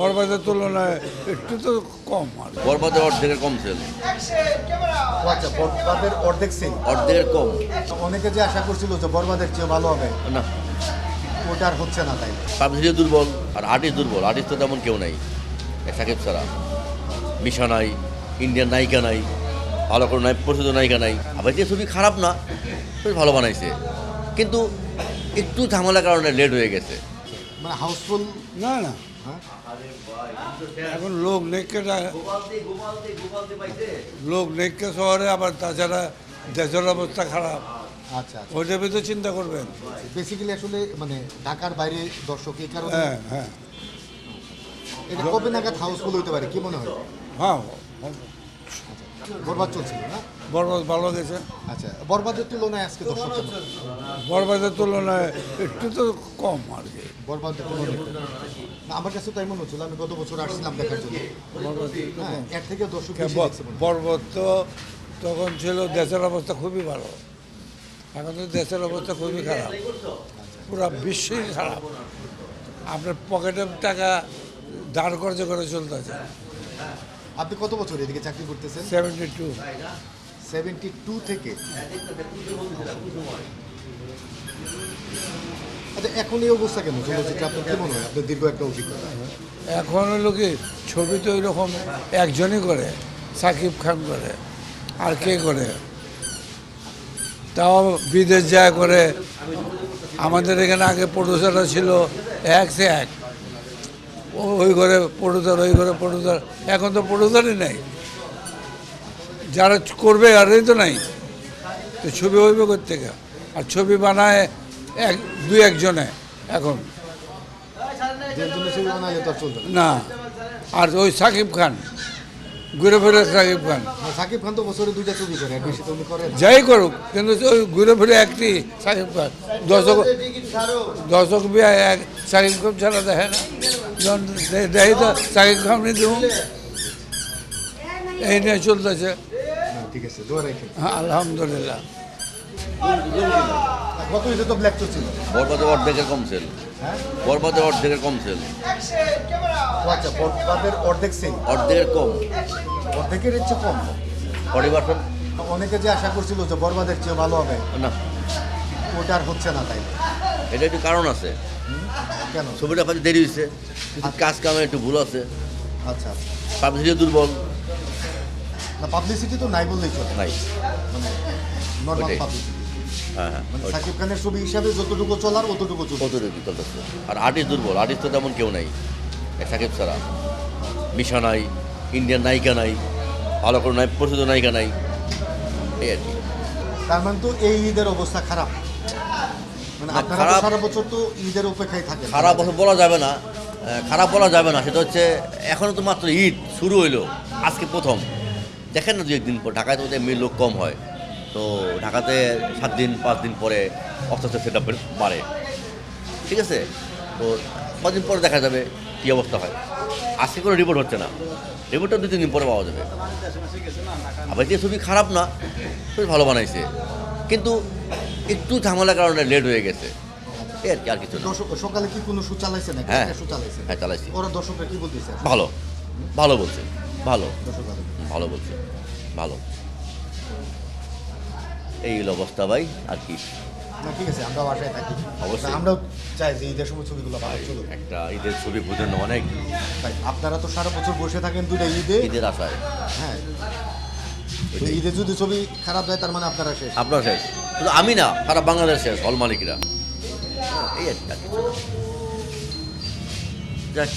বরবাদের তুলনায় একটু তো কম আর বরবাদের অর্ধেকের কম সেল, আচ্ছা, বরবাদের অর্ধেক সেল। অর্ধেকের কম অনেকে যে আশা করছিল যে বরবাদের চেয়ে ভালো হবে, না। ওটা আর হচ্ছে না, তাই পাবলিসিটি দুর্বল আর আর্টিস্ট দুর্বল। আর্টিস্ট তো তেমন কেউ নাই সাকিব ছাড়া। মিশা নাই, ইন্ডিয়ান নায়িকা নাই, ভালো করে নাই, প্রসিদ্ধ নায়িকা নাই। আবার যে ছবি খারাপ না, বেশ ভালো বানাইছে, কিন্তু একটু ঝামেলার কারণে লেট হয়ে গেছে। মানে হাউসফুল না না হ্যাঁ এখন লোক নেককে শহরে, আবার তাছাড়া দেশের অবস্থা খারাপ, আচ্ছা আচ্ছা। ওইটা ভিতরে চিন্তা করবেন। বেসিক্যালি আসলে মানে ঢাকার বাইরে দর্শক এই কারণে হ্যাঁ হ্যাঁ এটা কবে নাগাদ হাউসফুল হতে পারে কি মনে হয়? হ্যাঁ বরবাদ চলছিল না? বরবাদ ভালো গেছে। আচ্ছা, বরবাদের তুলনায় আজকে দর্শক কেমন? বরবাদের তুলনায় একটু তো কম আর কি। বরবাদের তুলনায় না, আমার কাছে তাই মনে হচ্ছিল। আমি গত বছর আসছিলাম দেখার জন্য। হ্যাঁ, এর থেকে দর্শক বেশি দেখছে মনে হয়। বরবাদ তো তখন ছিল দেশের অবস্থা খুবই ভালো, এখন তো দেশের অবস্থা খুবই খারাপ, পুরো বিশ্বই খারাপ। আপনার পকেটের টাকা দাঁড় খরচ করে চলতেছে। আপনি কত বছর এদিকে চাকরি করতেছেন? 72। 72 থেকে। আচ্ছা, এখন এই অবস্থা কেন চলচ্চিত্রে? আপনার কি মনে হয়? আপনার দীর্ঘ একটা অভিজ্ঞতা। এখন হলো কি, ছবি তো ওইরকম একজনই করে, সাকিব খান করে, আর কে করে? তাও বিদেশ যায় করে। আমাদের এখানে আগে প্রডিউসাররা ছিল এক সে এক, ওই ঘরে প্রডিউসার, ওই ঘরে প্রডিউসার। এখন তো প্রডিউসারই নেই, যারা করবে আরই তো নাই। তো ছবি হইবে কোত্থেকে? আর ছবি বানায় দুই একজনে এখন যে জন্য ছবি বানালে তো আর চলবে না। না। আর ওই সাকিব খান ঘুরে ফিরে, সাকিব খান সাকিব খান তো বছরে 2টা ছবি করে, আর বেশি তো উনি করেন। যাই করুক, কিন্তু ওই ঘুরে ফিরে একটি সাকিব খান। দর্শক বিয়ে এক সাকিব খান ছাড়া দেখে না। যখন দেখি তো সাকিব খান দেবো, এই নিয়ে চলতেছে। ঠিক আছে, দোয়া রাখেন। হ্যাঁ, আলহামদুলিল্লাহ। গত ঈদে তো ব্ল্যাক চলছিল। বরবাদের অর্ধেকের কম সেল, হ্যাঁ, বরবাদের অর্ধেকের কম সেল, আচ্ছা, বরবাদের অর্ধেক সেল। অর্ধেকের কম, অর্ধেকের চেয়ে কম। 40%। অনেকে যে আশা করছিল যে বরবাদের চেয়ে ভালো হবে, না, ওটা আর হচ্ছে না, তাই এটা একটু কারণ আছে। কেন? ছবিটা পাশে দেরি হয়েছে, কিছু কাজ কামে একটু ভুল আছে, আচ্ছা আচ্ছা। পাবলিসিটি দুর্বল না, পাবলিসিটি তো নাই বললেই চলে, নাই। মানে নর্মাল ওইটাই। পাবলিসিটি। হ্যাঁ হ্যাঁ, মানে সাকিব খানের ছবি হিসাবে যতটুকু চলার অতটুকু চলছে। কতটুকু চলতেছে। আর আর্টিস্ট দুর্বল। আর্টিস্ট তো তেমন কেউ নাই সাকিব ছাড়া। মিশা নাই, ইন্ডিয়ান নায়িকা নাই, ভালো করে নাই, প্রসিদ্ধ নায়িকা নাই, এই আর কি। তার মানে তো এই ঈদের অবস্থা খারাপ। মানে না, আপনারা তো খারাপ- সারা বছর তো ঈদের অপেক্ষায় থাকেন। খারাপ বছর বলা যাবে না, খারাপ বলা যাবে না। সেটা হচ্ছে এখনও তো মাত্র ঈদ শুরু হইলো, আজকে প্রথম। দেখেন না, 2-1 দিন পর ঢাকায় তো এমনি লোক কম হয়, তো ঢাকাতে 7 দিন 5 দিন পরে আস্তে আস্তে সেট আপ বাড়ে। ঠিক আছে, তো কদিন পরে দেখা যাবে কী অবস্থা হয়। আজকে কোনো রিপোর্ট হচ্ছে না, রিপোর্টটা 2-3 দিন পরে পাওয়া যাবে। আবার যে ছবি খারাপ না, বেশ ভালো বানাইছে, কিন্তু একটু ঝামেলার কারণে লেট হয়ে গেছে, এই আর কি, আর কিছু না। দর্শক সকালে কি কোনো শো চালাইছে নাকি? হ্যাঁ একটা শো চালাইছে। হ্যাঁ, চালাইছি। ওরা দর্শকরা কি বলতেছে? ভালো, ভালো বলছে, ভালো, দর্শক ভালো। ভালো বলছে, ভালো। এই হলো অবস্থা ভাই, আর কি। না, ঠিক আছে, আমরা বাসায় থাকি। অবশ্যই। আমরাও চাই যে ঈদের সময় ছবিগুলো ভালো চলুক। একটা ঈদের ছবি বুঝেন অনেক, তাই আপনারা তো সারা বছর বসে থাকেন 2টা ঈদে। ঈদের আশায়। হ্যাঁ, তো ঈদে যদি ছবি খারাপ যায় তার মানে আপনারা শেষ। আপনার শেষ, শুধু আমি না, সারা বাংলাদেশ শেষ, হল মালিকরা। এই আর কি, আর কিছু না। যাক।